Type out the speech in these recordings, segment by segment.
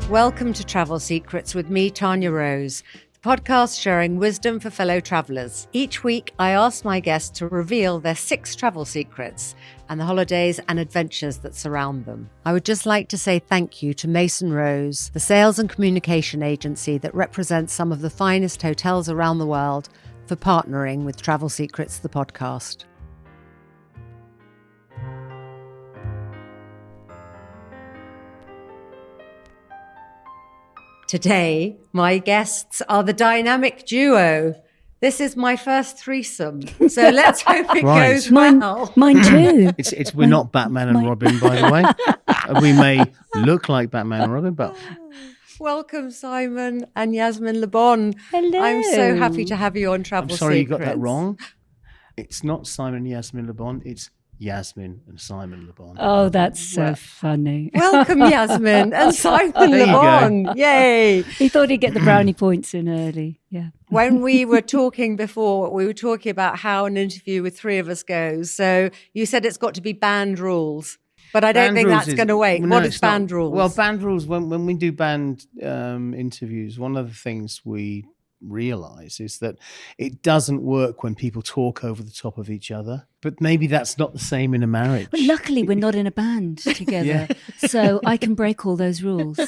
Welcome to Travel Secrets with me, Tanya Rose, the podcast sharing wisdom for fellow travellers. Each week, I ask my guests to reveal their 6 travel secrets and the holidays and adventures that surround them. I would just like to say thank you to Mason Rose, the sales and communication agency that represents some of the finest hotels around the world, for partnering with Travel Secrets, the podcast. Today, my guests are the dynamic duo. This is my first threesome, so let's hope it goes well. Mine too. We're not Batman and Robin, by the way. We may look like Batman and Robin, but... Welcome, Simon and Yasmin Le Bon. Hello. I'm so happy to have you on Travel I'm sorry Secrets. you got that wrong. It's not Simon and Yasmin Le Bon, it's Yasmin and Simon Le Bon. Oh, that's so funny. Welcome, Yasmin and Simon Le Bon. Yay. He thought he'd get the brownie points in early. Yeah. When we were talking before, we were talking about how an interview with 3 of us goes. So you said it's got to be band rules. But I don't think that's going to wait. What is band rules? Well, band rules, when we do band interviews, one of the things we realise is that it doesn't work when people talk over the top of each other. But maybe that's not the same in a marriage. But luckily, we're not in a band together. So I can break all those rules.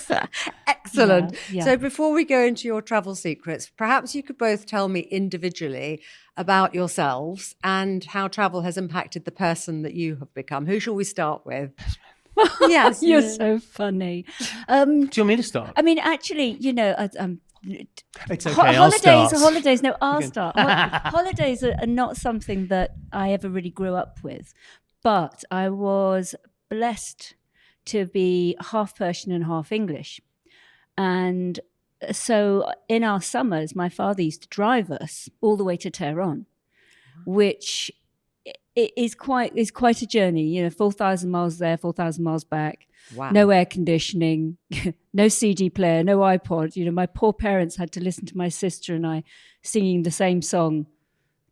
Excellent. Yeah. So before we go into your travel secrets, perhaps you could both tell me individually about yourselves and how travel has impacted the person that you have become. Who shall we start with? Yes. You're so funny. Do you want me to start? I mean, actually, It's okay, I'll start. Holidays. No, I'll start. Holidays are not something that I ever really grew up with, but I was blessed to be half Persian and half English. And so in our summers, my father used to drive us all the way to Tehran, which is quite a journey, 4,000 miles there, 4,000 miles back. Wow. No air conditioning, no CD player, no iPod. My poor parents had to listen to my sister and I singing the same song,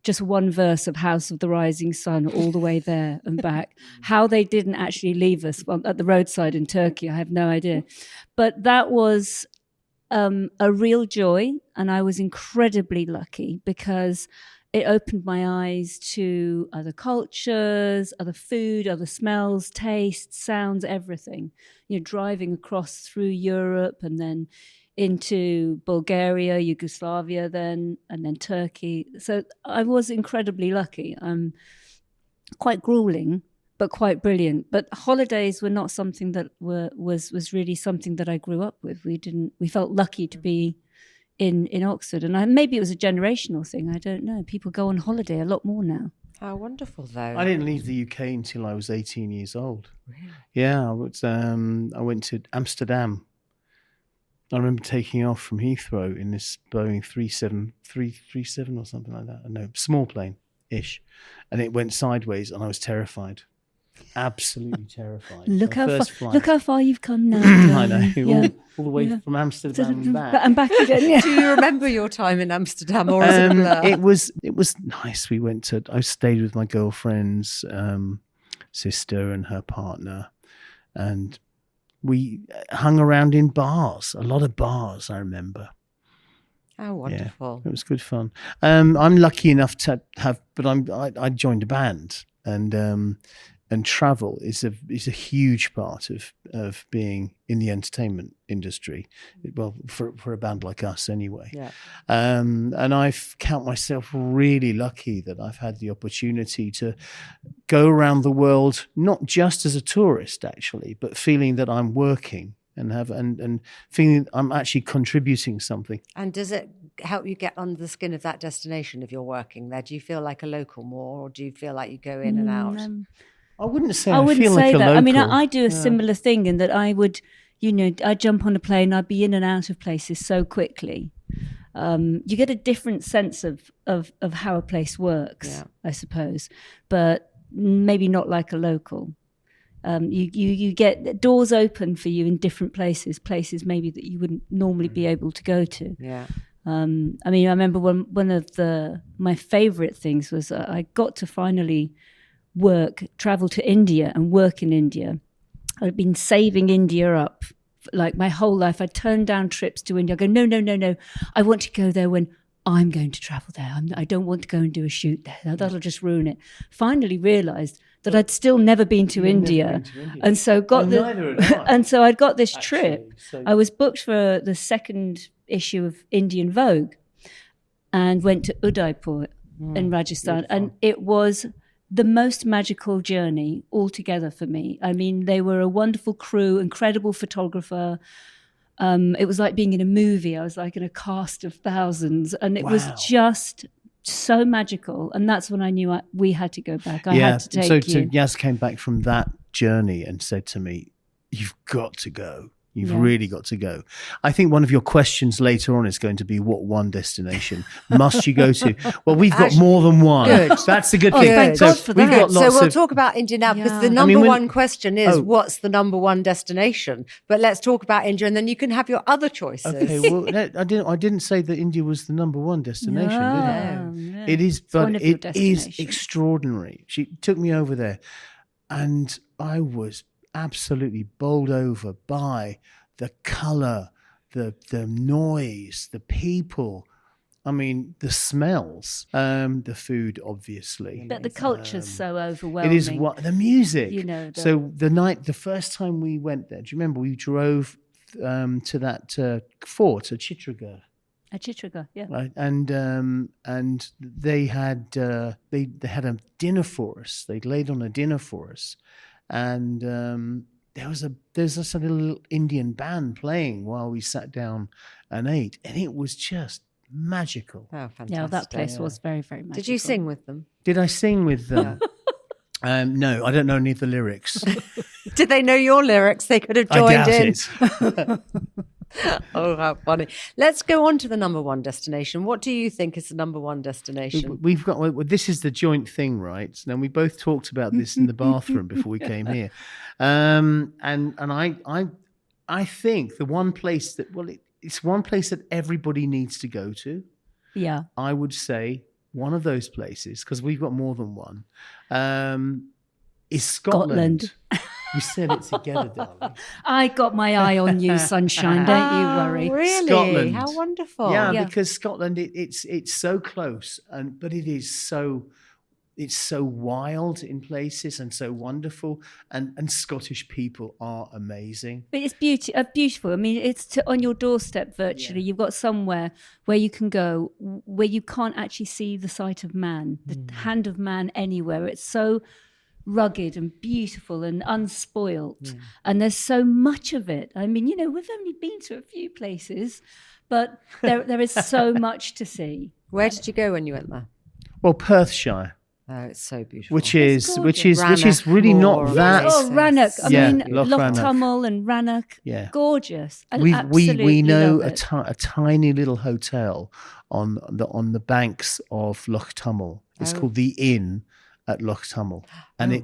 just one verse of House of the Rising Sun all the way there and back. How they didn't actually leave us at the roadside in Turkey, I have no idea. But that was a real joy, and I was incredibly lucky because it opened my eyes to other cultures, other food, other smells, tastes, sounds, everything. Driving across through Europe and then into Bulgaria, Yugoslavia and then Turkey. So I was incredibly lucky. Quite grueling, but quite brilliant. But holidays were not something that was really something that I grew up with. We felt lucky to be in Oxford, and maybe it was a generational thing. I don't know. People go on holiday a lot more now. How wonderful, though. I didn't leave the UK until I was 18 years old. Really? Yeah, I went to Amsterdam. I remember taking off from Heathrow in this Boeing 337 or something like that. No, small plane-ish. And it went sideways and I was terrified. Absolutely terrified. Look how far you've come now. I know. Yeah. All the way from Amsterdam and back. And back again, yeah. Do you remember your time in Amsterdam, or is it a blur? It was nice. I stayed with my girlfriend's sister and her partner, and we hung around in bars, a lot of bars, I remember. How wonderful. Yeah, it was good fun. I'm lucky enough to have, but I joined a band, and travel is a huge part of being in the entertainment industry. Well, for a band like us anyway. Yeah. And I count myself really lucky that I've had the opportunity to go around the world, not just as a tourist actually, but feeling that I'm working and feeling I'm actually contributing something. And does it help you get under the skin of that destination if you're working there? Do you feel like a local more, or do you feel like you go in and out? I wouldn't say I wouldn't feel say like a that. local. I mean, I do a similar thing in that I would, I'd jump on a plane, I'd be in and out of places so quickly. You get a different sense of how a place works, I suppose, but maybe not like a local. You get doors open for you in different places maybe that you wouldn't normally be able to go to. Yeah. I mean, I remember one of my favorite things was I got to finally travel to India and work in India. I'd been saving India up like my whole life. I turned down trips to India. I go, no. I want to go there when I'm going to travel there. I don't want to go and do a shoot there. That'll just ruin it. Finally realised that I'd still never been to India, and so and so I'd got this trip. I was booked for the second issue of Indian Vogue, and went to Udaipur in Rajasthan, and it was the most magical journey altogether for me. I mean, they were a wonderful crew, incredible photographer. It was like being in a movie. I was like in a cast of thousands, and it was just so magical. And that's when I knew we had to go back. I had to take you. So Yas came back from that journey and said to me, "You've got to go. You've really got to go." I think one of your questions later on is going to be, what one destination must you go to? Well, we've got more than one. Good. That's a good thing. Thank God for we've that. got lots So we'll of, talk about India now, because the number one question is, Oh. what's the number one destination? But let's talk about India, and then you can have your other choices. Okay, well, no, I didn't say that India was the number one destination, did I? Yeah. It is, but one of your it is destinations. extraordinary. She took me over there, and I was absolutely bowled over by the colour, the noise, the people. I mean, the smells, the food, obviously. But the culture's so overwhelming. It is the music. You know, so the first time we went there, do you remember we drove to that fort at Chitragarh? At Chitragarh, yeah. Right, and they had they had a dinner for us. They'd laid on a dinner for us, and there's just a little Indian band playing while we sat down and ate, and it was just magical. Oh, fantastic. Yeah, that place was very, very magical. Did you sing with them? Did I sing with them? No, I don't know any of the lyrics. Did they know your lyrics? They could have I joined doubt in. it. Oh, how funny. Let's go on to the number one destination. What do you think is the number one destination? We've got, well, this is the joint thing, right? Now, we both talked about this in the bathroom before we came here. And I think the one place that, it's one place that everybody needs to go to. Yeah. I would say one of those places, because we've got more than one, is Scotland. We said it together, darling. I got my eye on you, sunshine. Don't you worry. Really? Scotland. How wonderful. Yeah, because Scotland, it's so close, but it is so wild in places and so wonderful, and Scottish people are amazing. But it's beautiful. I mean, it's on your doorstep virtually. You've got somewhere where you can go where you can't actually see the sight of man, the hand of man anywhere. It's so rugged and beautiful and unspoilt, and there's so much of it. I mean, we've only been to a few places, but there is so much to see. Where did you go when you went there? Well, Perthshire. Oh, it's so beautiful. Which is Rannoch really Moor. not that. Oh, Rannoch. I mean, Loch Loch Rannoch. Tummel and Rannoch. Yeah. Gorgeous. I We absolutely know love it. a tiny little hotel on the banks of Loch Tummel. It's called the Inn at Loch Tummel, and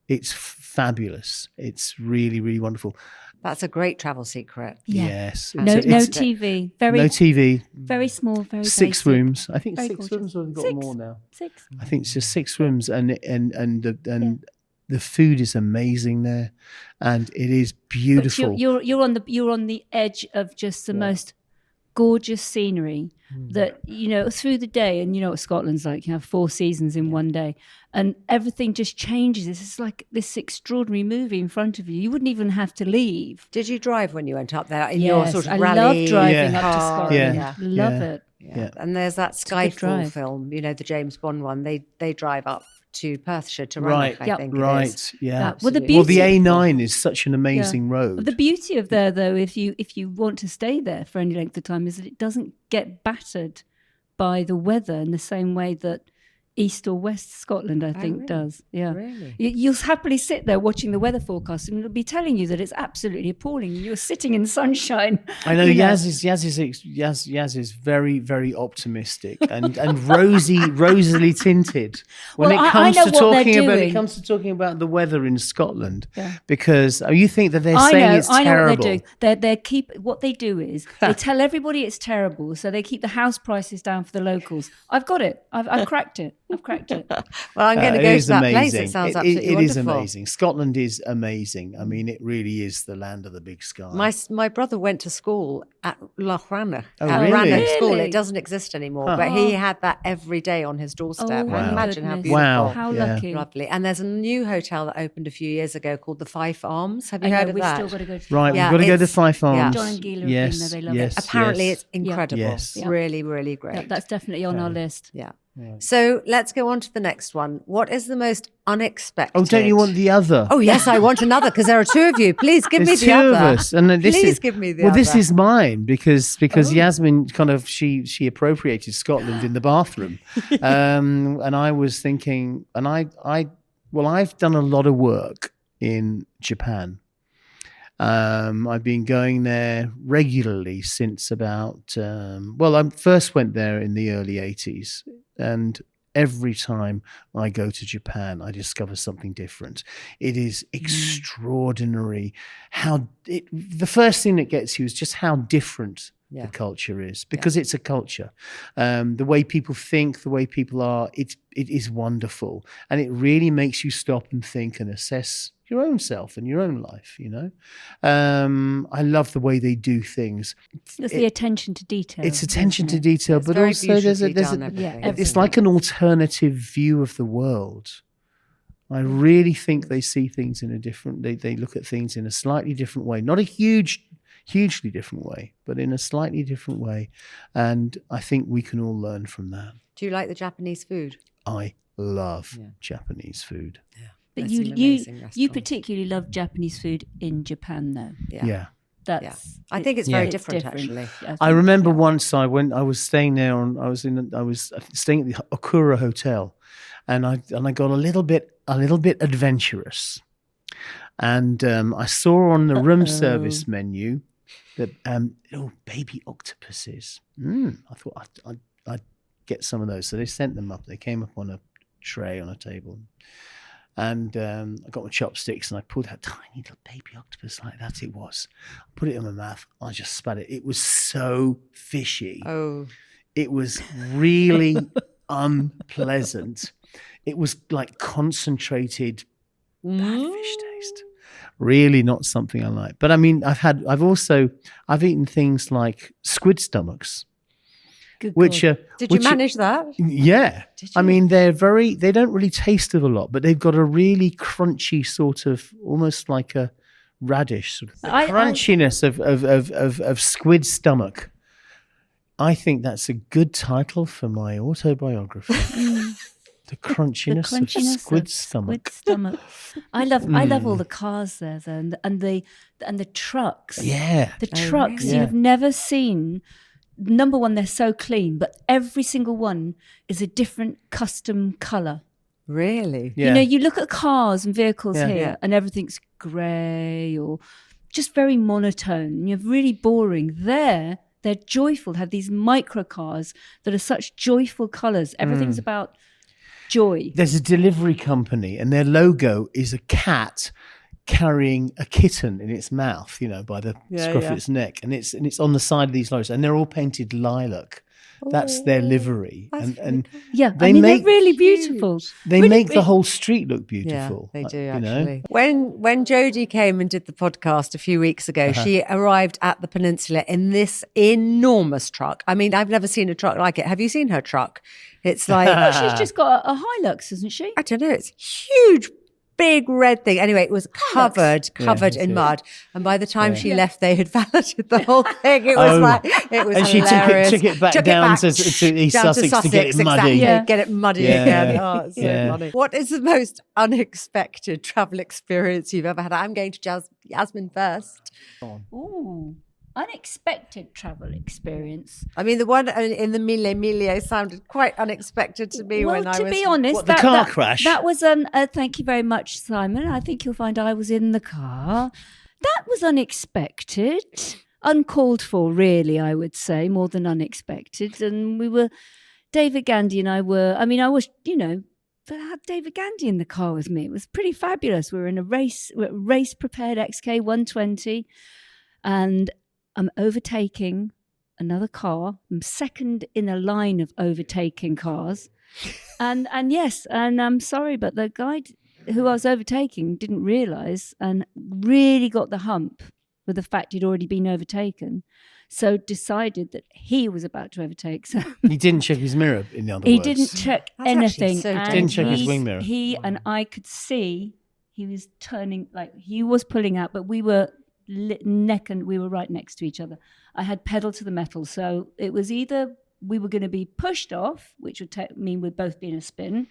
it's fabulous. It's really, really wonderful. That's a great travel secret. Yeah. Yes. No It's TV. no TV. Very small, very Six basic. rooms. I think Very 6 gorgeous. rooms, or we've got 6. more now. 6. I think it's just 6 rooms, and the food is amazing there, and it is beautiful. But you're on the edge of just the most gorgeous scenery that through the day. And what Scotland's like, you have 4 seasons in one day, and everything just changes. It's like this extraordinary movie in front of you. You wouldn't even have to leave. Did you drive when you went up there in Yes, your sort of I rally love driving Yeah. up to car? Scotland. Yeah. Love it. Yeah. And there's that a good Skyfall drive. film, the James Bond one. They drive up to Perthshire to Right, Rannoch, I think it is. right, yeah. Well, the Well, the beauty- A9 is such an amazing road. The beauty of there, though, if you want to stay there for any length of time, is that it doesn't get battered by the weather in the same way that East or West Scotland, I think, really? does. Yeah. Really? You'll happily sit there watching the weather forecast, and it'll be telling you that it's absolutely appalling. You're sitting in sunshine. I know Yaz is very, very optimistic and rosily tinted when Well, it comes I know to what they're talking about the weather in Scotland. Yeah. Because you think that they're saying it's I know terrible. what they're doing. What they do is they tell everybody it's terrible, so they keep the house prices down for the locals. I've got it. I've cracked it. I've cracked it. Well, I'm going to go to that place. It sounds absolutely It wonderful. is amazing. Scotland is amazing. I mean, it really is the land of the big sky. My brother went to school at Loch Rannoch. Oh, at really? Rannoch School. Really? It doesn't exist anymore, Huh. but he had that every day on his doorstep. Oh, wow. Imagine how goodness. beautiful. Wow. How Yeah. lucky. Lovely. And there's a new hotel that opened a few years ago called the Five Arms. Have you I know, heard of we've that? still got to go to Right, Yeah, we've got to go to it's- Five yeah. Arms. John and Gila have been yes, there, they love it. yes, Apparently, yes. it's incredible. Yes. Yeah. Really, really great. Yeah, that's definitely on our list. Yeah. Right. So let's go on to the next one. What is the most unexpected? Oh, don't you want the other? Oh, yes, I want another because there are two of you. Please give There's me the two other. of us, and this Please is give me the well. other. This is mine because Oh. Yasmin kind of she appropriated Scotland in the bathroom, and I was thinking, and I've done a lot of work in Japan. I've been going there regularly since about I first went there in the early 80s, and every time I go to Japan, I discover something different. It is extraordinary the first thing that gets you is just how different Yeah. the culture is, because it's a culture. The way people think, the way people are, it is wonderful. And it really makes you stop and think and assess your own self and your own life, you know. I love the way they do things. It's the attention to detail. It's attention isn't to it? detail, It's but very also there's beautifully a done, everything. Yeah, it's like an alternative view of the world. I really think they see things in a different, they look at things in a slightly different way, not a hugely different way, but in a slightly different way. And I think we can all learn from that. Do you like the Japanese food? I love Japanese food. But There's some you amazing you restaurants. particularly love Japanese food in Japan, though. Yeah. That's. I think it's very different, actually. I remember once I was staying there I was staying at the Okura hotel, and I got a little bit adventurous, and I saw on the room service menu that little baby octopuses. I thought I'd get some of those, so they sent them up. They came up on a tray on a table. And I got my chopsticks and I pulled out a tiny little baby octopus like that. It was. I put it in my mouth. I just spat it. It was so fishy. Oh, It was really unpleasant. It was like concentrated bad fish taste. Really not something I like. But I mean, I've eaten things like squid stomachs. Good Which God. did you manage that? Yeah. Did I you? mean, they don't really taste of a lot, but they've got a really crunchy sort of, almost like a radish sort of crunchiness of squid stomach. I think that's a good title for my autobiography. The crunchiness of squid stomach. I love all the cars there, though, and the trucks. Yeah. The trucks really? you've never seen. Number one, they're so clean, but every single one is a different custom colour. Really? Yeah. You know, you look at cars and vehicles Yeah. here, Yeah. and everything's grey or just very monotone. You're really boring. There, they're joyful. Have these micro cars that are such joyful colours. Everything's about joy. There's a delivery company, and their logo is a cat carrying a kitten in its mouth, you know, by the scruff of its neck, and it's on the side of these lorries, and they're all painted lilac. That's their livery, and Yeah, they I mean, make- they're really beautiful. they Really, make the really- whole street look beautiful. Yeah, they do you know? actually. When Jodie came and did the podcast a few weeks ago, she arrived at the peninsula in this enormous truck. I mean, I've never seen a truck like it. Have you seen her truck? It's like Oh, she's just got a Hilux, isn't she? I don't know. It's huge, big red thing. Anyway, it was covered in mud. And by the time she left, they had valeted the whole thing. It was it was And she hilarious. took it back down to East down Sussex to get it muddy. Exactly, Yeah. get it muddy Yeah. again. Oh, it's so Yeah. funny. What is the most unexpected travel experience you've ever had? I'm going to Yasmin first. Ooh, unexpected travel experience. I mean, the one in the Mille sounded quite unexpected to me when I was... to be honest, What, the car crash? That was thank you very much, Simon. I think you'll find I was in the car. That was unexpected, uncalled for, really. I would say more than unexpected. And David Gandy and I were. I mean, I was, but I had David Gandy in the car with me. It was pretty fabulous. We were in a race prepared XK 120, and I'm overtaking another car. I'm second in a line of overtaking cars. And yes, and I'm sorry, but the guy who I was overtaking didn't realise and really got the hump with the fact he'd already been overtaken. So decided that he was about to overtake. So He didn't check his mirror, in other words. he didn't check That's actually anything. so and Didn't check his wing mirror. He and I could see he was turning, like he was pulling out, but we were we were right next to each other. I had pedal to the metal, so it was either we were going to be pushed off, which would mean we'd both be in a spin,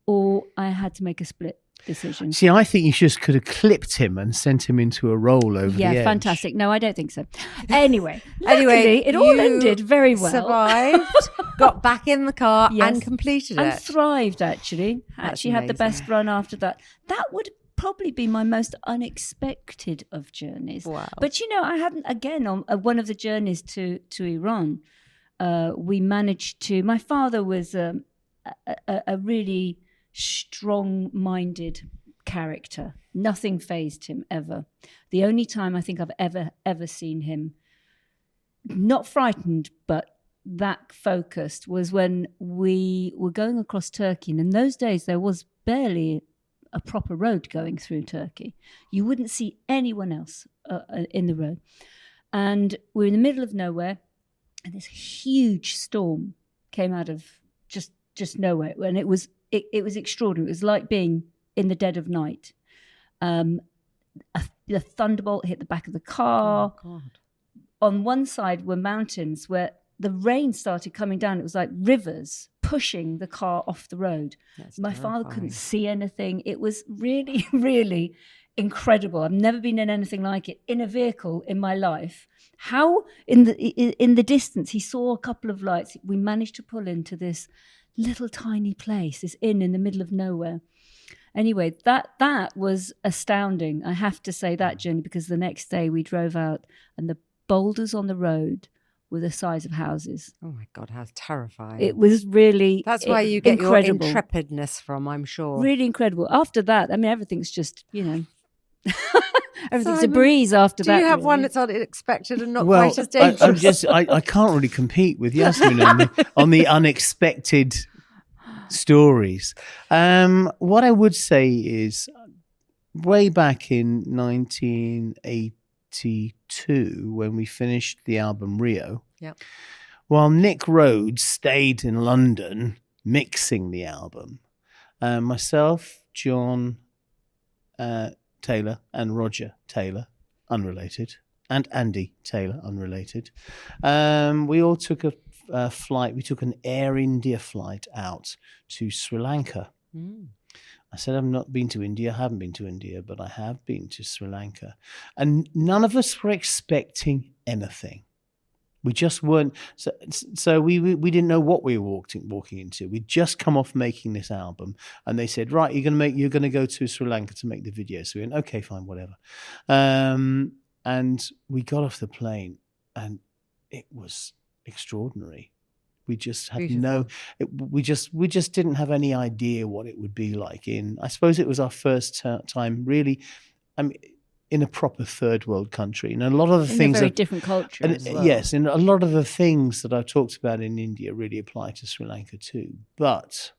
or I had to make a split decision. See, I think you just could have clipped him and sent him into a roll over the edge. Yeah, fantastic. No, I don't think so. Anyway, it all you ended very well. Survived, got back in the car Yes. and completed and it. thrived, actually. That's Actually had the amazing. best run after that. That would probably be my most unexpected of journeys. Wow. But, I hadn't, again, on one of the journeys to Iran, we managed to, my father was a really strong-minded character. Nothing fazed him ever. The only time I think I've ever seen him not frightened, but that focused was when we were going across Turkey. And in those days, there was barely a proper road going through Turkey. You wouldn't see anyone else in the road. And we're in the middle of nowhere, and this huge storm came out of just nowhere. And it was extraordinary. It was like being in the dead of night. The thunderbolt hit the back of the car. Oh, God. On one side were mountains where the rain started coming down. It was like rivers pushing the car off the road. That's My father terrifying. couldn't see anything. It was really, really incredible. I've never been in anything like it in a vehicle in my life. How in the distance he saw a couple of lights. We managed to pull into this little tiny place, this inn in the middle of nowhere. Anyway, that was astounding. I have to say that journey, because the next day we drove out and the boulders on the road were the size of houses. Oh my God, how terrifying. It was really That's where you get incredible. your intrepidness from, I'm sure. Really incredible. After that, I mean, everything's just, everything's a Simon, breeze after Do that. you have really. one that's unexpected and not Well, quite as dangerous? I can't really compete with Yasmin on the unexpected stories. What I would say is, way back in 1982, when we finished the album Rio, Yep. while Nick Rhodes stayed in London mixing the album, myself, John Taylor, and Roger Taylor, unrelated, and Andy Taylor, unrelated, we all took a flight. We took an Air India flight out to Sri Lanka. I said, I've not been to India. I haven't been to India, but I have been to Sri Lanka. And none of us were expecting anything. We just weren't. So we didn't know what we were walking into. We'd just come off making this album, and they said, right, you're going to go to Sri Lanka to make the video. So we went, okay, fine, whatever. And we got off the plane, and it was extraordinary. We just had we just didn't have any idea what it would be like. I suppose it was our first time really, in a proper third world country. And a lot of the things, a very different culture as well. Yes, and a lot of the things that I've talked about in India really apply to Sri Lanka too. But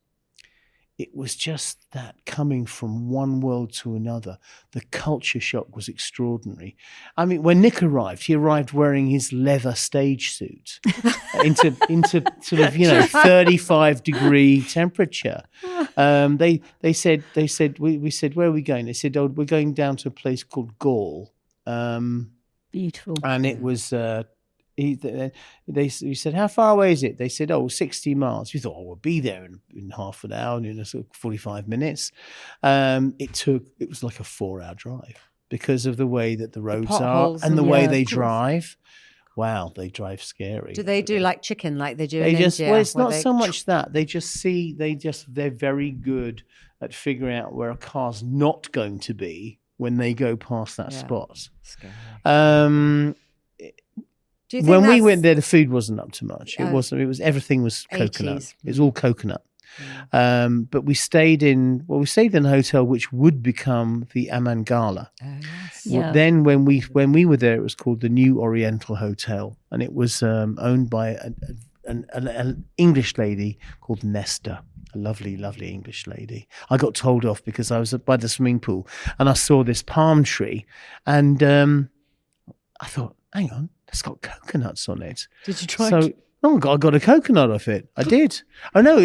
it was just that coming from one world to another, the culture shock was extraordinary. I mean, when Nick arrived, he arrived wearing his leather stage suit into sort of 35-degree temperature. We said, where are we going? They said, oh, we're going down to a place called Gaul. Beautiful. And it was. We said, how far away is it? They said, 60 miles. We thought, we'll be there in half an hour, sort of 45 minutes. It was like a 4-hour drive because of the way that the roads are and the way they drive. Wow, they drive scary. Do they do like chicken like they do in India? India? Well, it's not so much that. They're very good at figuring out where a car's not going to be when they go past that spot. Scary. When we went there, the food wasn't up to much. It wasn't. It was everything was coconut. 80s. It was all coconut. But we stayed in a hotel which would become the Amangalla. Oh, yes. Yeah. Then when we were there, it was called the New Oriental Hotel, and it was owned by an English lady called Nesta, a lovely, lovely English lady. I got told off because I was by the swimming pool and I saw this palm tree, and I thought, hang on, it's got coconuts on it. Did you try? So, oh God, I got a coconut off it. I did. Oh no,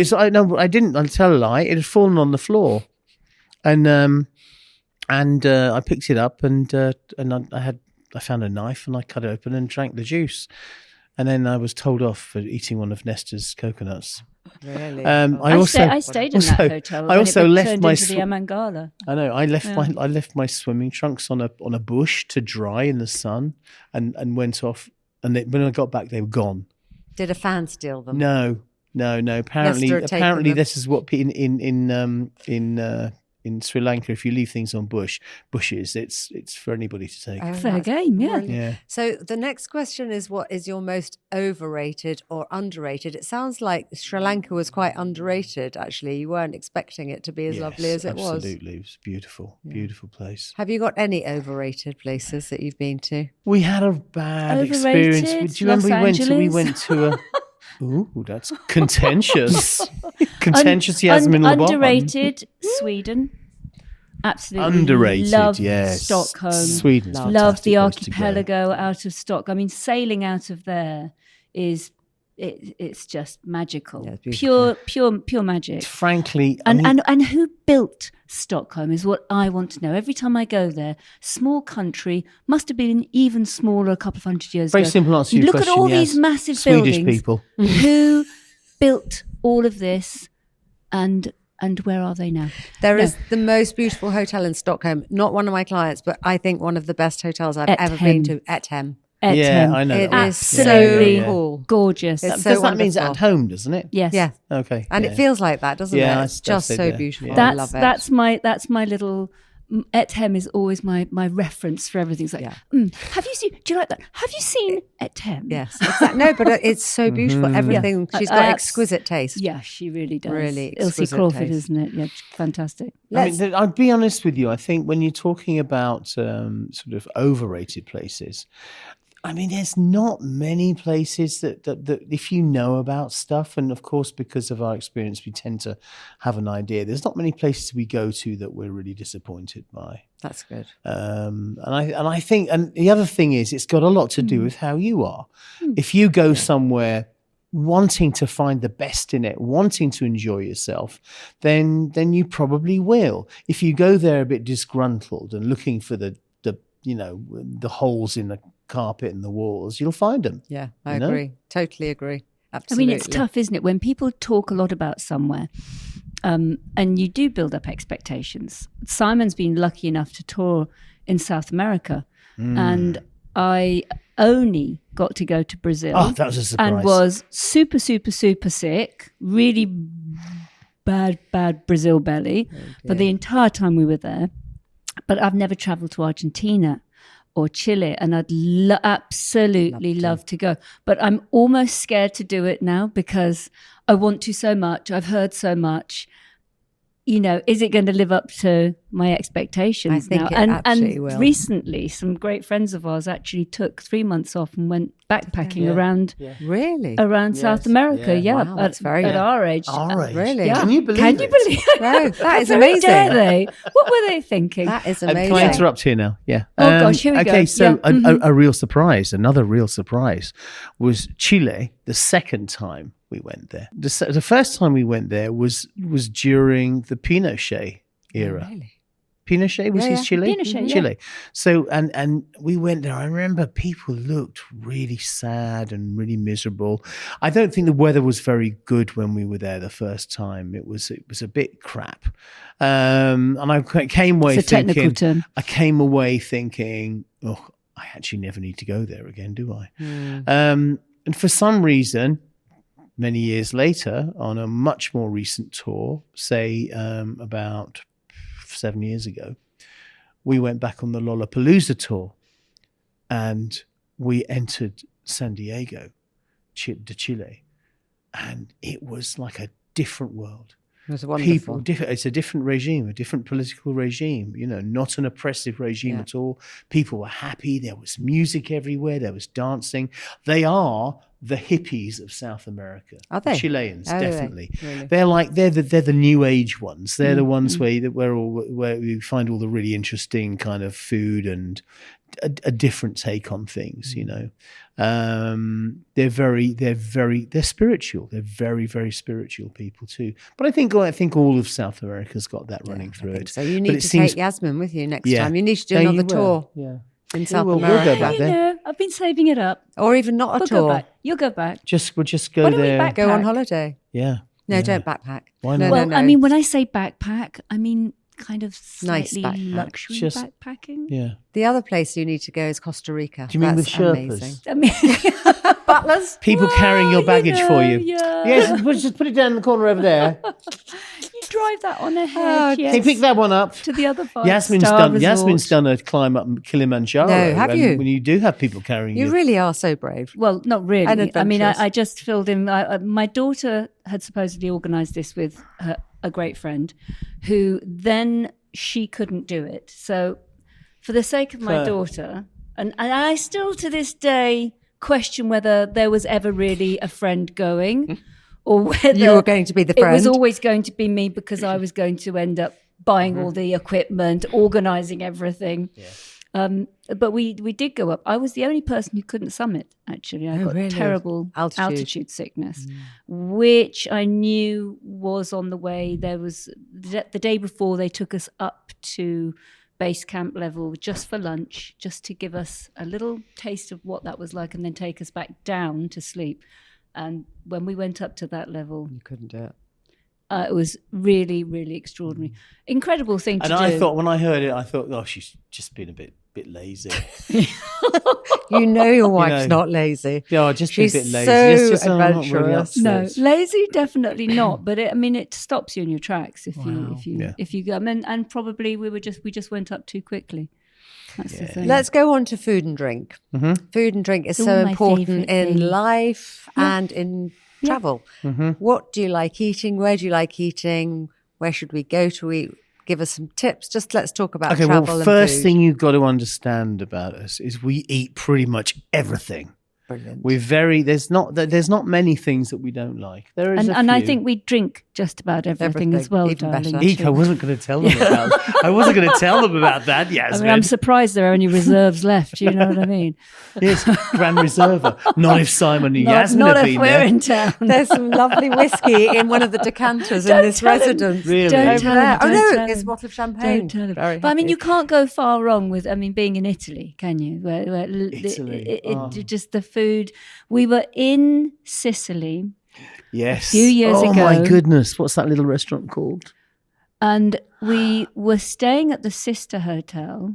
I didn't. I'll tell a lie. It had fallen on the floor, and I picked it up and I found a knife and I cut it open and drank the juice. And then I was told off for eating one of Nesta's coconuts. Really? I stayed in that hotel. I also left turned my into the Amangalla. I know. I left my swimming trunks on a bush to dry in the sun, and went off. And when I got back, they were gone. Did a fan steal them? No. Apparently, this is what in Sri Lanka, if you leave things on bushes, it's for anybody to take. Oh, Fair game, yeah. Brilliant. Yeah. So the next question is, what is your most overrated or underrated? It sounds like Sri Lanka was quite underrated, actually. You weren't expecting it to be as lovely as it was. Absolutely. It was beautiful, beautiful place. Have you got any overrated places that you've been to? We had a bad Overrated, experience. Do you remember we went to a... Ooh, that's contentious. Contentious Yasmin Le Bon. Underrated, Sweden. Absolutely. Underrated, Love yes. Stockholm. Sweden. Love the place to go. archipelago out of Stockholm. I mean, sailing out of there it's just magical. Yeah, pure magic. Frankly, And who built Stockholm is what I want to know. Every time I go there, small country, must have been even smaller a couple of hundred years very ago. simple answer to your Look question. at all yes. these massive Swedish buildings. people. Who built all of this, and where are they now? There is the most beautiful hotel in Stockholm. Not one of my clients, but I think one of the best hotels I've ever been to. Ethem. Yeah, I know. It that is one. absolutely cool. gorgeous. It's Because so that means wonderful. at home, doesn't it? Yes. Yeah. Okay. And yeah. it feels like that, doesn't Yeah, it? It's that's just it, so yeah. beautiful. Yeah. I love it. That's my little. Ethem is always my reference for everything. It's like, have you seen? Do you like that? Have you seen Ethem? Yes. Exactly. No, but it's so beautiful. Everything. Yeah. She's got exquisite taste. Yeah, she really does. Really Elsie exquisite Crawford, taste. isn't it? Yeah, fantastic. I mean, I'll be honest with you. I think when you're talking about sort of overrated places, I mean, there's not many places that if you know about stuff, and of course, because of our experience, we tend to have an idea. There's not many places we go to that we're really disappointed by. That's good. And I think, and the other thing is, it's got a lot to do with how you are. If you go somewhere wanting to find the best in it, wanting to enjoy yourself, then you probably will. If you go there a bit disgruntled and looking for the holes in the carpet and the walls, you'll find them. Yeah, I agree. Totally agree. I Absolutely. mean, it's tough, isn't it? When people talk a lot about somewhere, and you do build up expectations. Simon's been lucky enough to tour in South America, and I only got to go to Brazil. Oh, that was a surprise. And was super, super, super sick, really bad Brazil belly for the entire time we were there. But I've never traveled to Argentina or Chile, and I'd absolutely love to go. But I'm almost scared to do it now because I want to so much. I've heard so much. You know, is it going to live up to my expectations I think now? it absolutely will. Recently, some great friends of ours actually took 3 months off and went backpacking around Really? around South America. yeah. Wow, that's very at our age. Our age. Really? Yeah. Can you believe Can you it? believe it? No, that is How amazing. dare they? What were they thinking? That is Can amazing. I interrupt here now? Yeah. Oh, gosh, here we go. Okay, so Yeah. a real surprise, another real surprise was Chile. The second time we went there. The first time we went there was during the Pinochet era. Really? Pinochet was his Chile? Pinochet, Chile. So, and we went there. I remember people looked really sad and really miserable. I don't think the weather was very good when we were there the first time. It was a bit crap. And I came away It's a technical thinking, term. I came away thinking, oh, I actually never need to go there again, do I? And for some reason, many years later, on a much more recent tour, say about 7 years ago, we went back on the Lollapalooza tour and we entered San Diego, de Chile, and it was like a different world. It was wonderful. It's a different regime, a different political regime, not an oppressive regime at all. People were happy. There was music everywhere. There was dancing. They are the hippies of South America. Are they? Chileans, definitely. Really? They're the new age ones. They're the ones where we find all the really interesting kind of food and a different take on things, They're spiritual. They're very, very spiritual people too. But I think all of South America's got that running through it. So you need to take Yasmin with you next time. You need to do another tour. Yeah. In South We'll America. go back there. I've been saving it up. Or even not a tour. Go back. You'll go back. We'll just go Why don't we there. backpack? Go on holiday. Yeah. No, don't backpack. Why not? Well, No. I mean, when I say backpack, I mean kind of Nice slightly backpack. luxury Just- backpacking. Yeah. The other place you need to go is Costa Rica. Do you mean with That's Sherpas? amazing. I mean, Butlers? People carrying your baggage for you. Yeah. Yes, just put it down in the corner over there. You drive that on ahead. Yes. Hey, pick that one up. To the other five Yasmin's done a climb up Kilimanjaro. No, have and you? When you do have people carrying you. You really are so brave. Well, not really. And I mean, adventurous. I just filled in. My daughter had supposedly organised this with a great friend, who then she couldn't do it. So, for the sake of my daughter, and I still to this day question whether there was ever really a friend going, or whether You were going to be the friend. It was always going to be me because I was going to end up buying all the equipment, organising everything. Yeah. But we did go up. I was the only person who couldn't summit, actually. I got really? terrible altitude sickness, which I knew was on the way. There was the day before they took us up to base camp level just for lunch, just to give us a little taste of what that was like and then take us back down to sleep. And when we went up to that level, You couldn't do it. it was really, really extraordinary. Incredible thing to do. And I thought, when I heard it, oh, she's just been a bit lazy. You know your wife's not lazy. Yeah, just She's been a bit lazy. so It's just, I'm not really up adventurous. to No, this. lazy definitely not. But it stops you in your tracks if Yeah. you go. I mean, and probably we just went up too quickly. That's the thing. Let's go on to food and drink. Food and drink is It's so all my important favourite in thing. life and in travel. What do you like eating? Where do you like eating? Where should we go to eat? Give us some tips. Just let's talk about Okay, travel well, and first food. thing you've got to understand about us is we eat pretty much everything. Brilliant. There's not many things that we don't like. There is and I few. think we drink just about everything as well, even darling. better. Eek, I wasn't going to tell them about. I wasn't going to tell them about that. I Yasmin. mean, I'm surprised there are any reserves left. You know what I mean? Yes, Grand Reserva. Not if Simon and Yasmin not have if been we're there. in town. There's some lovely whiskey in one of the decanters in this tell him. residence. Really? Don't Over tell there. him, Oh don't no, tell it's a him. bottle of champagne. Don't tell him. Very But I mean, happy. you can't go far wrong with. I mean, being in Italy, can you? Where Italy. just the food. We were in Sicily, Yes. few years oh my ago. goodness, what's that little restaurant called? and we were staying at the sister hotel,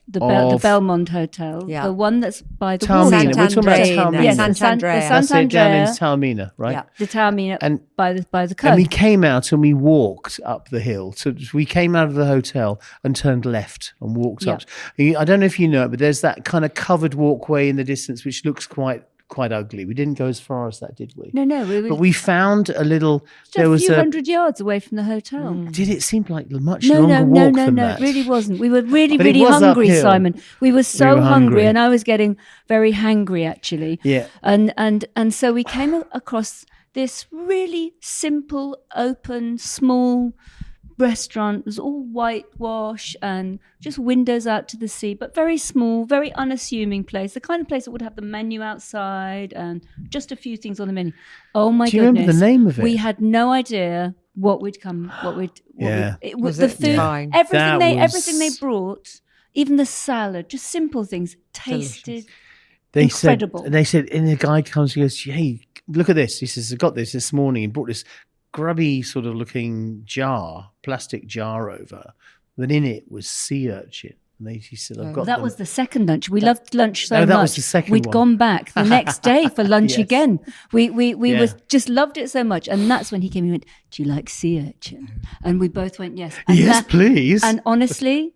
the Belmont Hotel, Yeah. the one that's by the Taormina. water. We're talking about Sant'Andrea. Taormina. Yes, Sant'Andrea. the That's it, down in Sant'Andrea, Taormina, right? Yeah. the Taormina And- by the And coast. we came out and we walked up the hill. So we came out of the hotel and turned left and walked Yeah. up. I don't know if you know it, but there's that kind of covered walkway in the distance which looks quite ugly. We didn't go as far as that, did we? No, But we found a little. There a was few a. hundred yards away from the hotel. Did it seem like a much No, longer walk than no. that? It really wasn't. We were really, But it really was hungry, uphill. Simon. We were so were hungry, hungry. and I was getting very hangry actually. Yeah. And so we came across this really simple, open, small restaurant. It was all whitewash and just windows out to the sea, but very small, very unassuming place. The kind of place that would have the menu outside and just a few things on the menu. Oh my Do you goodness! remember the name of it? We had no idea what would come. Yeah. It Was was the it food. fine? Everything they brought, even the salad, just simple things, tasted. Incredible. They said, and the guy comes and goes, "Hey, look at this." He says, "I got this morning." He brought this grubby sort of looking plastic jar over. Then in it was sea urchin. And he said, "I've got That them." was the second lunch. We loved lunch so Oh, much. that was the second We'd one. gone back the next day for lunch Yes. again. We Yeah. was just loved it so much, and that's when he came and went, "Do you like sea urchin?" And we both went, "Yes." And Yes, please. And honestly,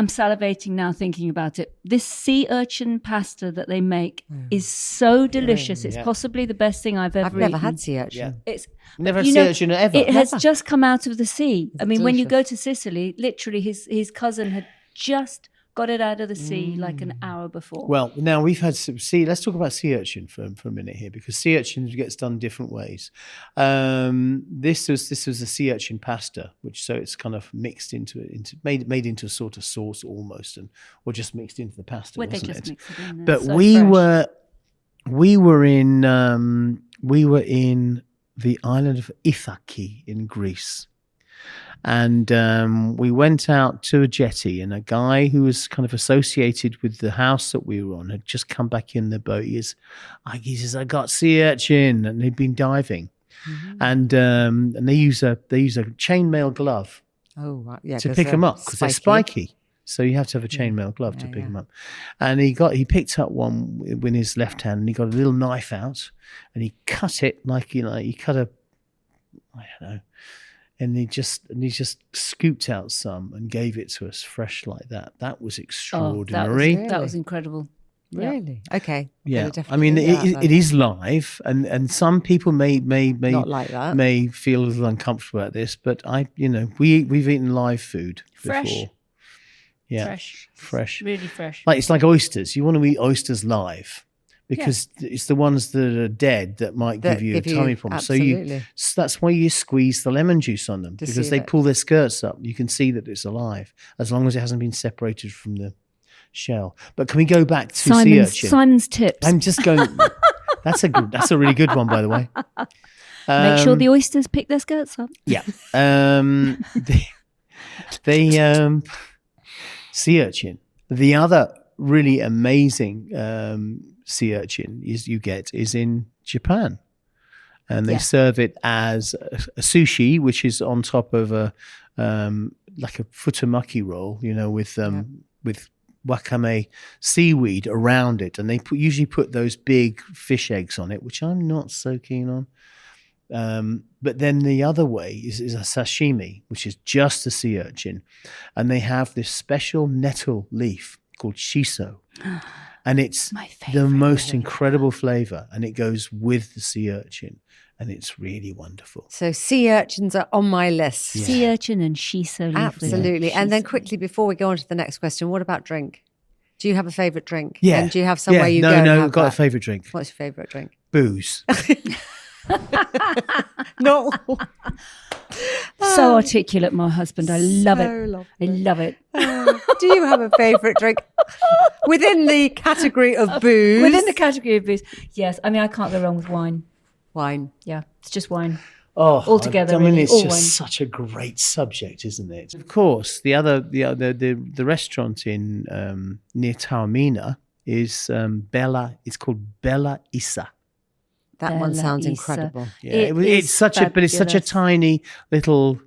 I'm salivating now thinking about it. This sea urchin pasta that they make is so delicious. It's possibly the best thing I've ever eaten. I've never had sea urchin. Yeah. It's Never had sea urchin ever. It has just come out of the sea. I mean, when you delicious? go to Sicily, literally his cousin had just got it out of the sea like an hour before. Well, now we've had some sea. Let's talk about sea urchin for a minute here, because sea urchin gets done different ways. This was a sea urchin pasta, which so it's kind of mixed made into a sort of sauce almost, or just mixed into the pasta. Well, they wasn't just it? mix it in there. But So we fresh. were in the island of Ithaki in Greece. And we went out to a jetty, and a guy who was kind of associated with the house that we were on had just come back in the boat. He says, I got sea urchin, and he'd been diving. And they use a chainmail glove Oh, right. Yeah, to pick them up because they're spiky. So you have to have a chainmail glove to pick them up. And he picked up one with his left hand, and he got a little knife out, and he cut it like you cut a, I don't know. And he just scooped out some and gave it to us fresh like that. That was extraordinary. That was incredible. Really? Okay. Yeah. Definitely I mean, do that, then. it is live, and some people may Not like that. may feel a little uncomfortable about this, but we've eaten live food Fresh. before. Yeah, fresh, Really fresh. Like it's like oysters. You want to eat oysters live, because it's the ones that are dead that might give you a tummy problem. Absolutely. So that's why you squeeze the lemon juice on them, because Deceive they it. pull their skirts up. You can see that it's alive, as long as it hasn't been separated from the shell. But can we go back to sea urchin? Simon's tips. I'm just going. That's a really good one, by the way. Make sure the oysters pick their skirts up. Yeah. The sea urchin. The other really amazing sea urchin is in Japan, and they serve it as a sushi, which is on top of a like a futamaki roll, with wakame seaweed around it, and they usually put those big fish eggs on it, which I'm not so keen on. But then the other way is a sashimi, which is just a sea urchin, and they have this special nettle leaf called shiso, and it's the most incredible flavor, and it goes with the sea urchin, and it's really wonderful. So sea urchins are on my list. Yeah. Sea urchin and shiso leaf. Absolutely. And then quickly, before we go on to the next question, what about drink? Do you have a favourite drink? Yeah. And do you have somewhere you go? No, and I've got a that? favourite drink. What's your favourite drink? Booze. No. So articulate, my husband. I love So it. lovely. I love it. Do you have a favourite drink within the category of booze? Within the category of booze, yes. I mean, I can't go wrong with wine. wine. Yeah, it's just wine. Oh, Altogether, I mean, really, it's all just wine. such a great subject, isn't it? Of course, the restaurant in near Taormina is Bella. It's called Bella Issa. That one Bella sounds Issa. incredible. Yeah, It it's is such but it's such a fabulous. tiny little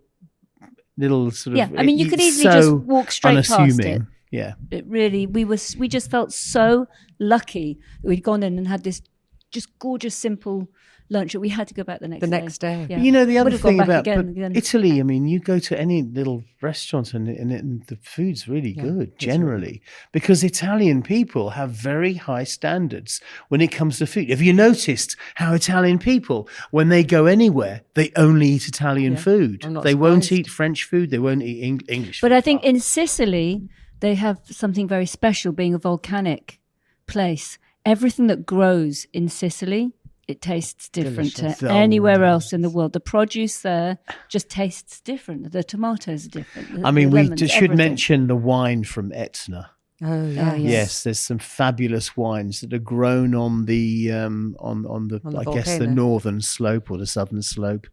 sort of. Yeah, I mean, you could it's easily just so walk straight past unassuming. it. Yeah, It really, we just felt so lucky that we'd gone in and had this just gorgeous, simple lunch that we had to go back the next day. The next day. Yeah. But you know the other Would have gone thing back about again. Italy. I mean, you go to any little restaurant and the food's really good generally, because Italian people have very high standards when it comes to food. Have you noticed how Italian people, when they go anywhere, they only eat Italian food? I'm not They won't surprised. eat French food. They won't eat English But food. I think in Sicily, they have something very special, being a volcanic place. Everything that grows in Sicily, it tastes different Delicious. to anywhere else in the world. The produce there just tastes different. The tomatoes are different. I mean, the we lemons, should everything. mention the wine from Etna. Oh, yeah. Yes, there's some fabulous wines that are grown on the on the I guess the volcano. northern slope or the southern slope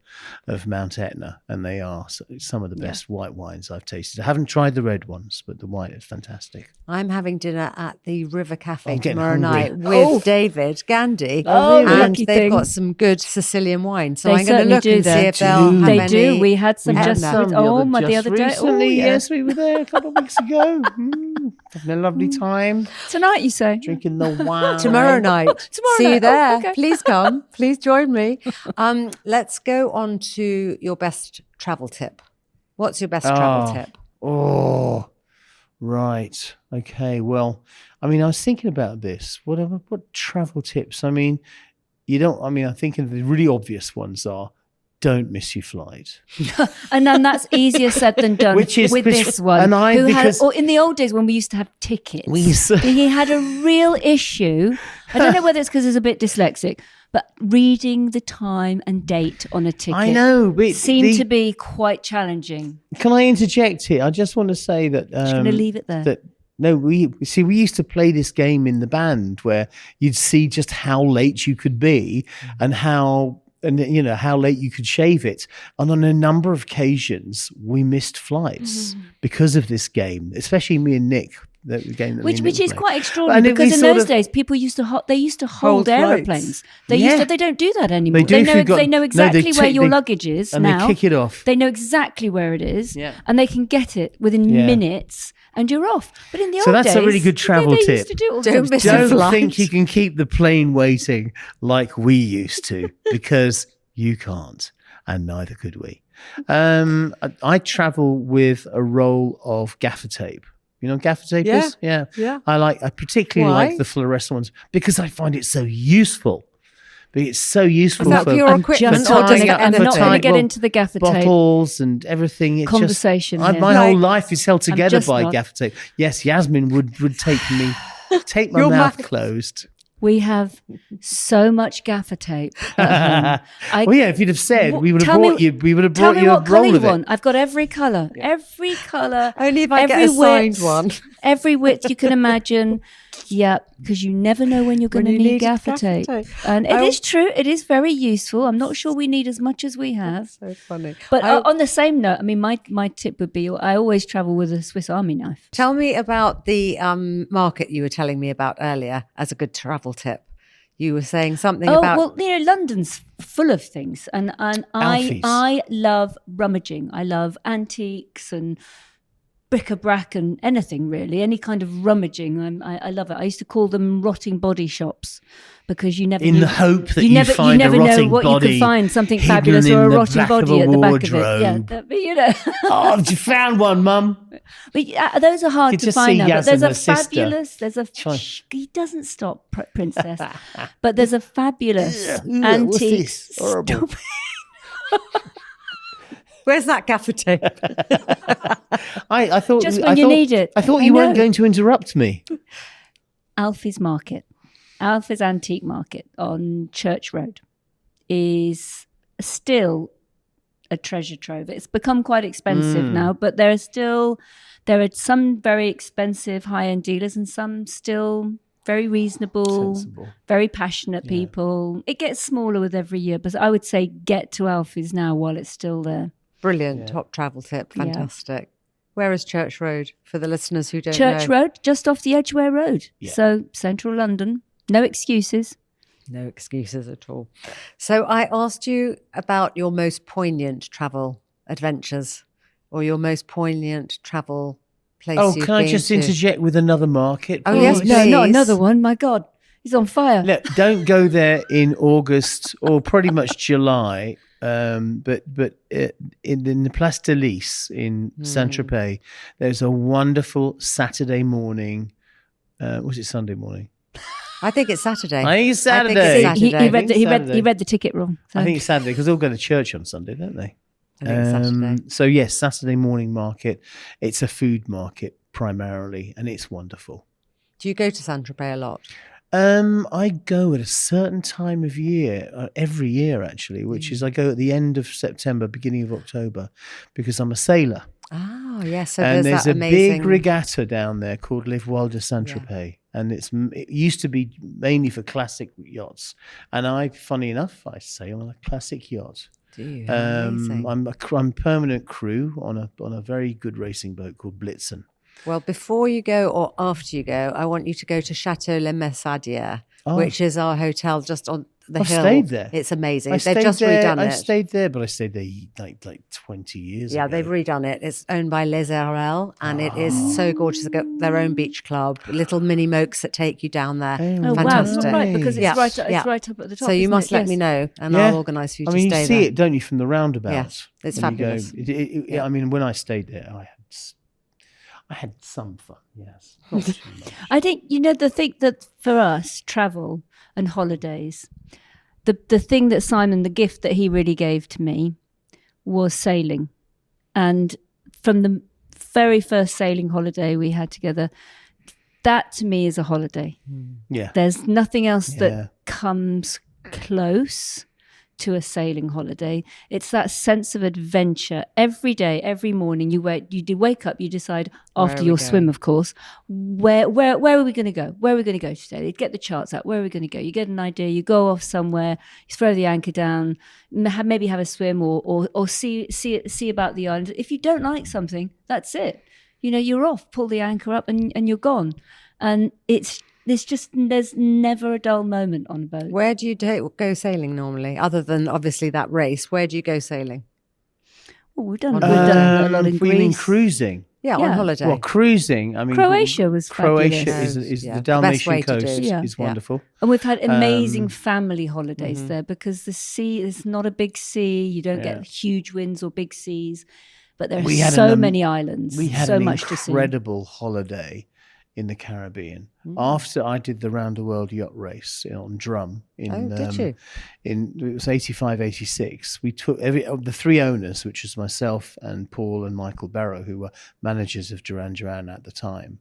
of Mount Etna, and they are some of the best white wines I've tasted. I haven't tried the red ones, but the white is fantastic. I'm having dinner at the River Cafe I'm getting tomorrow hungry. night with David Gandy. Oh, and lucky they've thing. got some good Sicilian wine. So They I'm going to certainly look do and see that. if they'll have They any. do. We had some had just some the other day. Oh, recently. yeah. Yes, we were there a couple of weeks ago. Having a lovely time Tonight, you say? drinking the wine. Tomorrow night. Tomorrow See you night. there. Oh, okay. Please come. Please join me. Let's go on to your best travel tip. What's your best travel tip? Oh, Right. Okay. Well, I mean, I was thinking about this. What travel tips? I mean, I'm thinking the really obvious ones are don't miss your flight. And then that's easier said than done with this one. Or in the old days when we used to have tickets, he had a real issue. I don't know whether it's because he's a bit dyslexic, but reading the time and date on a ticket seemed to be quite challenging. Can I interject here? I just want to say that... I'm just going to leave it there. We used to play this game in the band where you'd see just how late you could be and how late you could shave it. And on a number of occasions, we missed flights because of this game, especially me and Nick. The game that which is quite extraordinary because in those days people used to hold aeroplanes. They don't do that anymore. They know exactly where your luggage is and now. They kick it off. They know exactly where it is, and they can get it within minutes. And you're off. But in the old days... So that's a really good travel tip. Used to do Don't think you can keep the plane waiting like we used to, because you can't, and neither could we. I travel with a roll of gaffer tape. You know what gaffer tape is? Yeah. I particularly like the fluorescent ones because I find it so useful. But it's so useful for your equipment. I'm not going to get into the gaffer tape. Bottles and everything. Conversation. My whole life is held together by gaffer tape. Yes, Yasmin would tape my mouth closed. We have so much gaffer tape. If you'd have said, we would have brought you a roll of it. I've got every colour. Every colour. Only if I get a signed one. Every width you can imagine. Yeah, because you never know when you're going to need gaffer tape. And it is true. It is very useful. I'm not sure we need as much as we have. So funny. But on the same note, I mean, my tip would be I always travel with a Swiss Army knife. Tell me about the market you were telling me about earlier as a good travel tip. You were saying something about... Oh, well, London's full of things. And I love rummaging. I love antiques and bric-a-brac and anything really, any kind of rummaging. I love it. I used to call them rotting body shops because you never the hope that you find a rotting body, know what you could find, something fabulous or a rotting body at the back of it. Yeah, oh, you found one, Mum. But those are hard to find now. But there's a fabulous. He doesn't stop, Princess. But there's a fabulous antique. What's this? Horrible. Where's that gaffer tape? I thought just when you need it. I thought you weren't going to interrupt me. Alfie's Antique Market on Church Road is still a treasure trove. It's become quite expensive now, but there are some very expensive high-end dealers and some still very reasonable, sensible, very passionate people. It gets smaller with every year, but I would say get to Alfie's now while it's still there. Brilliant. Top travel tip. Fantastic. Where is Church Road for the listeners who don't know? Church Road, just off the Edgware Road. Yeah. So central London. No excuses. No excuses at all. So I asked you about your most poignant travel adventures or your most poignant travel place you've been to. Oh, can I just interject with another market? Oh, yes, no, not another one. My God. He's on fire. Look, don't go there in August or pretty much July. But in the Place de Lys in Saint-Tropez, there's a wonderful Saturday morning. Was it Sunday morning? I think it's Saturday. I think it's Saturday. He read the ticket wrong. So. I think it's Saturday because they all go to church on Sunday, don't they? I think it's Saturday. So yes, Saturday morning market. It's a food market primarily, and it's wonderful. Do you go to Saint-Tropez a lot? I go at a certain time of year, every year actually, which is I go at the end of September, beginning of October, because I'm a sailor. Oh, yes. So and there's that a big regatta down there called Les Voiles de Saint-Tropez. And it used to be mainly for classic yachts. And funny enough, I sail on a classic yacht. Do you? I'm permanent crew on a very good racing boat called Blitzen. Well, before you go or after you go, I want you to go to Chateau Le Messadier, which is our hotel just on the hill. I've stayed there. It's amazing. They've just redone it. I stayed there, but I stayed there like 20 years ago. Yeah, they've redone it. It's owned by Les RL, and it is so gorgeous. They've got their own beach club, little mini mokes that take you down there. Oh, fantastic. Wow, right, because it's right up at the top. So you must let me know, and I'll organise for you to stay there. You see it, don't you, from the roundabout? Yeah, it's fabulous. I mean, when I stayed there, I had some fun, yes. Not too much. I think, the thing that for us, travel and holidays, the thing that Simon, the gift that he really gave to me was sailing. And from the very first sailing holiday we had together, that to me is a holiday. Yeah. There's nothing else that comes close to a sailing holiday. It's that sense of adventure. Every day, every morning, you wake up, you decide after your swim, of course, where are we going to go? Where are we going to go today? You get the charts out. Where are we going to go? You get an idea. You go off somewhere. You throw the anchor down. Maybe have a swim or see about the island. If you don't like something, that's it. You're off. Pull the anchor up and you're gone. And there's never a dull moment on a boat. Where do you go sailing normally, other than obviously that race? Where do you go sailing? Well, we've done a lot in Greece. You mean cruising? Yeah, on holiday. Well, cruising. I mean, Croatia was Croatia fabulous. is Yeah, the the best Dalmatian way to coast do. is wonderful. And we've had amazing family holidays there because the sea is not a big sea. You don't get huge winds or big seas, but there are so many islands. We had so an much to see. incredible holiday in the Caribbean after I did the round the world yacht race on Drum. Did you? It was 85, 86. We took the three owners, which was myself and Paul and Michael Barrow, who were managers of Duran Duran at the time.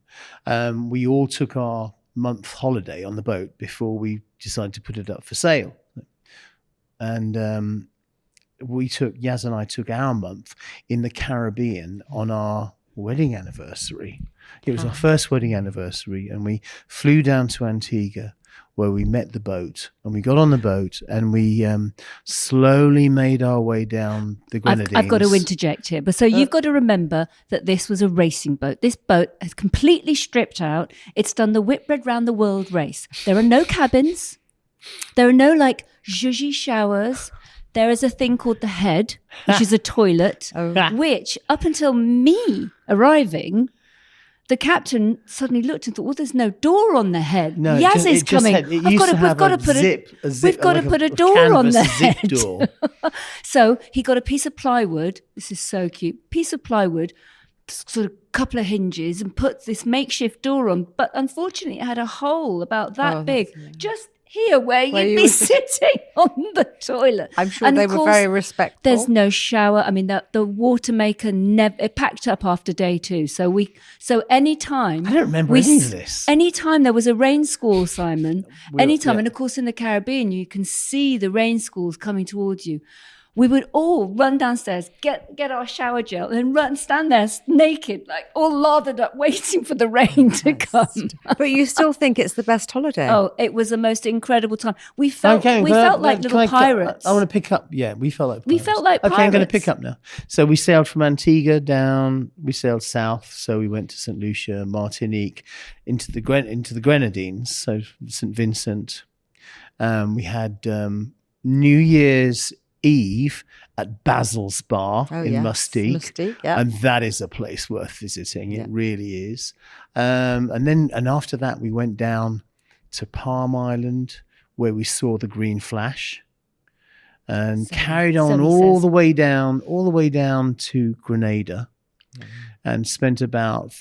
We all took our month holiday on the boat before we decided to put it up for sale. And Yaz and I took our month in the Caribbean on our wedding anniversary. It was our first wedding anniversary, and we flew down to Antigua where we met the boat, and we got on the boat and we slowly made our way down the Grenadines. I've got to interject here, but so you've got to remember that this was a racing boat. This boat is completely stripped out. It's done the Whitbread Round the World race. There are no cabins. There are no zhuzhy showers. There is a thing called the head, which is a toilet, which up until me arriving, the captain suddenly looked and thought, well, there's no door on the head. No, Yaz is coming. We've got to put a door on the head. Door. So he got a piece of plywood. This is so cute. Piece of plywood, sort of couple of hinges, and put this makeshift door on. But unfortunately, it had a hole about that big. Just here where you'd be sitting on the toilet. I'm sure they were very respectful. There's no shower. I mean, the water maker it packed up after day 2. So anytime I don't remember any of this. Anytime there was a rain squall, Simon, Yeah. and of course in the Caribbean you can see the rain squalls coming towards you. We would all run downstairs, get our shower gel, and then stand there naked, all lathered up, waiting for the rain to come. But you still think it's the best holiday? Oh, it was the most incredible time. We felt like little pirates. I want to pick up. Yeah, we felt like pirates. We felt like pirates. Okay, I'm going to pick up now. So we sailed from Antigua down. We sailed south. So we went to St. Lucia, Martinique, into the Grenadines. So St. Vincent. We had New Year's Eve at Basil's Bar in Mustique. And that is a place worth visiting. It really is. And after that we went down to Palm Island where we saw the green flash and carried on all the way down to Grenada and spent about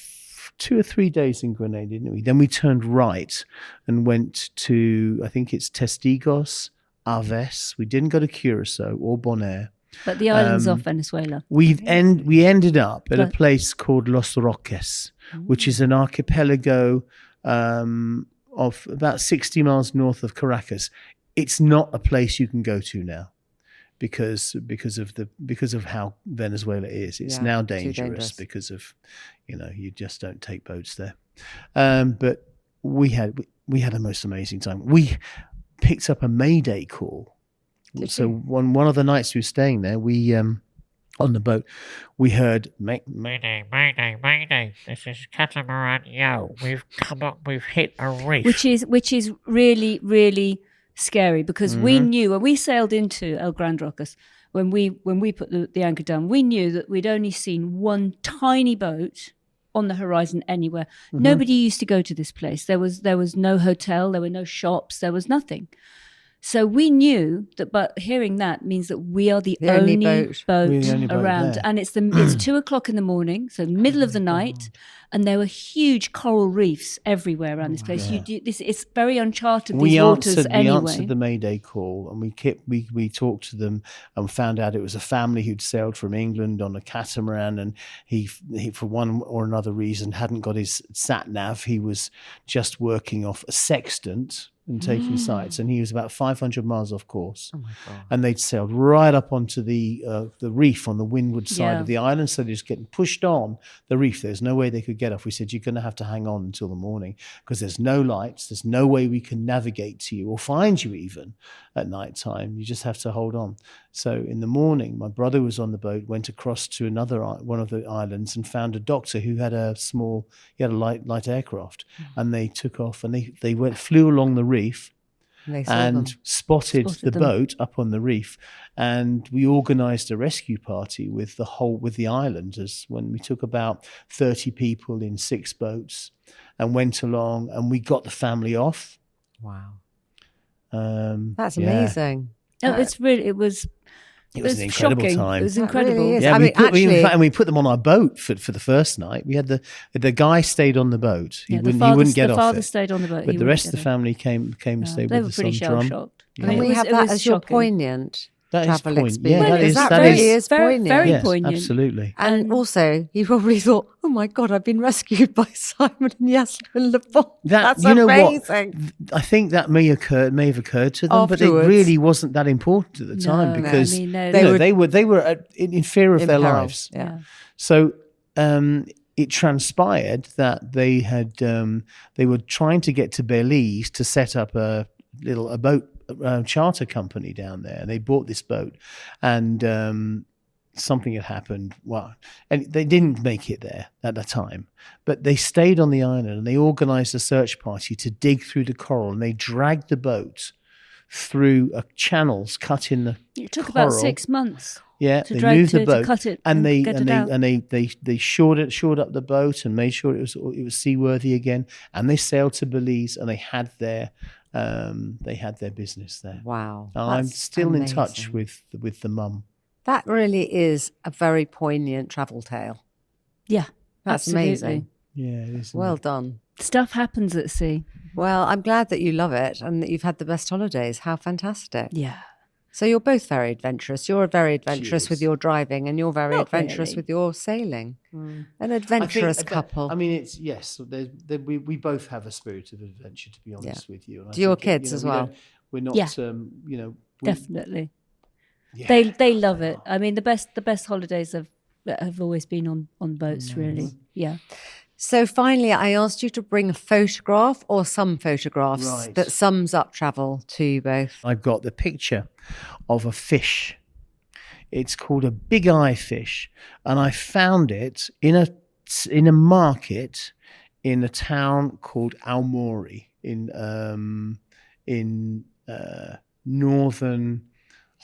2 or 3 days in Grenada, didn't we? Then we turned right and went to, I think it's Testigos, Aves. We didn't go to Curacao or Bonaire. But the islands off Venezuela. We ended up at a place called Los Roques, which is an archipelago of about 60 miles north of Caracas. It's not a place you can go to now because of how Venezuela is. It's now dangerous because of you just don't take boats there. But we had the most amazing time. We picked up a Mayday call. So one of the nights we were staying there, we on the boat, we heard Mayday, Mayday, Mayday. This is Catamaran Yo. We've come up, we've hit a reef. Which is really, really scary because we knew when we sailed into El Gran Rocas, when we put the anchor down, we knew that we'd only seen one tiny boat on the horizon anywhere. Nobody used to go to this place. There was no hotel, there were no shops, there was nothing. So we knew that, but hearing that means that we are the only boat around. there. And it's 2:00 in the morning, so middle of the night. and there were huge coral reefs everywhere around this place. It's very uncharted. We These waters anyway. answered the Mayday call, and we talked to them and found out it was a family who'd sailed from England on a catamaran, and he for one or another reason hadn't got his sat nav. He was just working off a sextant and taking sights, and he was about 500 miles off course. Oh my God. And they'd sailed right up onto the reef on the windward side of the island, so they're just getting pushed on the reef. There's no way they could get off. We said, you're going to have to hang on until the morning because there's no lights. There's no way we can navigate to you or find you even at night time. You just have to hold on. So in the morning, my brother was on the boat, went across to one of the islands and found a doctor who had a light aircraft, and they took off and they flew along the reef and spotted the boat up on the reef, and we organised a rescue party with the islanders. When we took about 30 people in 6 boats and went along, and we got the family off. Wow, that's amazing. No, it was an incredible shocking. time. It was incredible. Really is. Yeah, I mean, we put them on our boat for the first night. We had the guy stayed on the boat. He wouldn't get off. The father it. stayed on the boat, but the rest of the family came and stayed they with were us pretty on drum. shell-shocked. Yeah. Can we have that as your shocking. poignant That is travel poignant. experience? Yeah, That really is poignant. Very Yes, poignant. absolutely. And also, you probably thought, "Oh my God, I've been rescued by Simon and Yasmin Le Bon." That's you know amazing. what? I think that may have occurred to them, but it Afterwards. really wasn't that important at the time No, because I mean, no. they were in fear of In their peril, lives. Yeah. So it transpired that they were trying to get to Belize to set up a boat charter company down there. They bought this boat, and something had happened. Well, and they didn't make it there at the time, but they stayed on the island and they organised a search party to dig through the coral, and they dragged the boat through channels cut in the It took coral. about 6 months. Yeah, to they drag moved to the boat, cut it and and get it out. they shored up the boat and made sure it was seaworthy again, and they sailed to Belize, and they had their business there. Wow. I'm That's still in touch amazing. with the mum. That really is a very poignant travel tale. Yeah, That's absolutely. amazing. Yeah, it is. Well done. Stuff happens at sea. Well, I'm glad that you love it and that you've had the best holidays. How fantastic. Yeah. So you're both very adventurous. You're very adventurous Cheers. with your driving, and you're very Not adventurous really. with your sailing. An I think adventurous couple. I mean, it's yes. We both have a spirit of adventure, to be honest with you. And I Do your think, kids as well? We're not. Yeah. Definitely. Yeah. They love it. I mean, the best holidays have always been on boats, really. Yeah. So finally, I asked you to bring a photograph or some photographs Right. that sums up travel to you both. I've got the picture of a fish. It's called a big eye fish, and I found it in a market in a town called Aomori in northern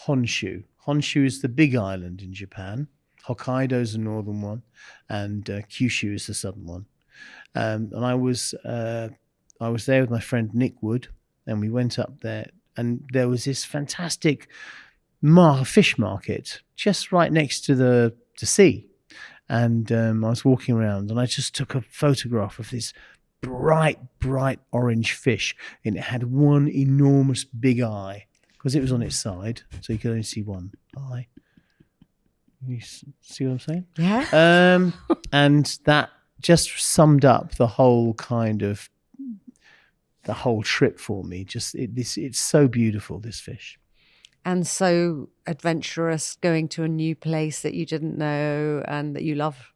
Honshu. Honshu is the big island in Japan. Hokkaido's the northern one, and Kyushu is the southern one. And I was there with my friend Nick Wood, and we went up there, and there was this fantastic fish market just right next to the sea. And I was walking around, and I just took a photograph of this bright orange fish, and it had one enormous big eye because it was on its side, so you could only see one eye. You see what I'm saying? Yeah. And that just summed up the whole trip for me. It's so beautiful, this fish. And so adventurous, going to a new place that you didn't know and that you love.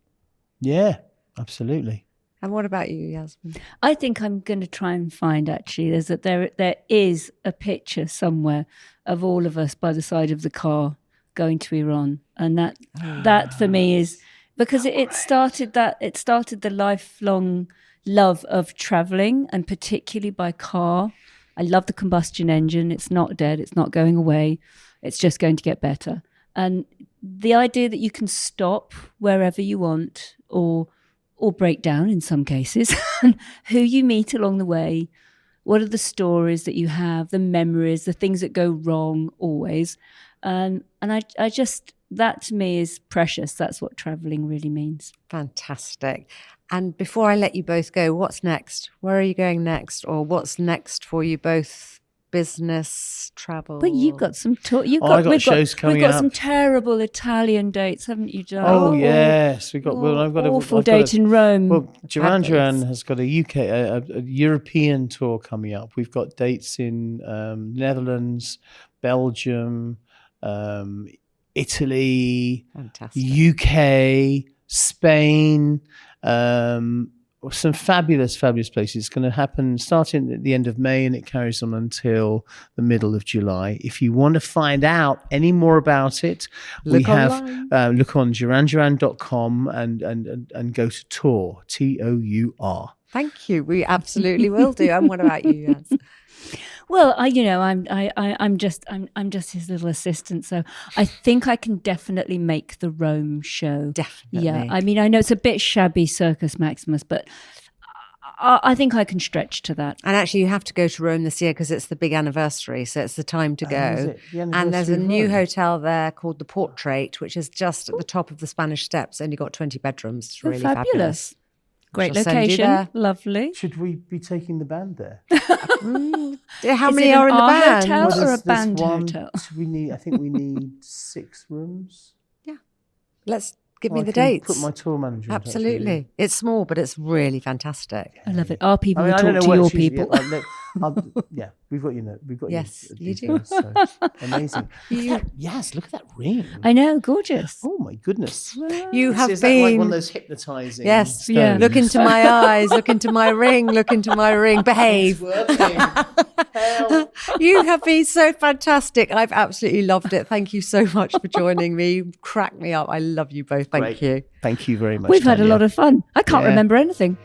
Yeah, absolutely. And what about you, Yasmin? I think I'm going to try and find actually there is a picture somewhere of all of us by the side of the car going to Iran, and that for me is because it started the lifelong love of traveling, and particularly by car. I love the combustion engine. It's not dead. It's not going away. It's just going to get better. And the idea that you can stop wherever you want or break down in some cases, who you meet along the way, what are the stories that you have, the memories, the things that go wrong always. And I just, that to me is precious. That's what traveling really means. Fantastic. And before I let you both go, what's next? Where are you going next? Or what's next for you both? Business, travel. But you've got some I got shows coming We've got up. some terrible Italian dates, haven't you, John? Oh yes, we got. Well, I've got awful date in Rome. Well, Duran Duran has got a European tour coming up. We've got dates in Netherlands, Belgium, Italy, Fantastic. UK, Spain. Some fabulous places. It's going to happen starting at the end of May and it carries on until the middle of July. If you want to find out any more about it, we have look on duranduran.com and go to tour, TOUR. Thank you. We absolutely will do. And what about you, Yas? Well, I'm just his little assistant, so I think I can definitely make the Rome show. Definitely. Yeah, I mean, I know it's a bit shabby, Circus Maximus, but I think I can stretch to that. And actually, you have to go to Rome this year because it's the big anniversary, so it's the time to go. And there's a new hotel there called the Portrait, which is just at the top of the Spanish Steps. Only got 20 bedrooms. It's really fabulous. Great Shall send you there. location, lovely. Should we be taking the band there? How Is many it are an in the R band? hotel? Well, Or a there's band one- hotel? I think we need 6 rooms. Let's give me I the can dates. Put my tour manager in touch with you. Absolutely. It's small, but it's really fantastic. I love it. Our people I mean, will I don't talk know to what your she's- people. Yeah, we've got you. We've got Yes, your you do. details, so. Amazing. Yes, look at that ring. I know, gorgeous. Oh my goodness. You have Is that like been. one of those hypnotising? Yes, stones? yeah. Look into my eyes, look into my ring, look into my ring, behave. It's working. Help. You have been so fantastic. I've absolutely loved it. Thank you so much for joining me. You cracked me up. I love you both. Thank Great. you. Thank you very much. We've had a Tanya. lot of fun. I can't Yeah. remember anything.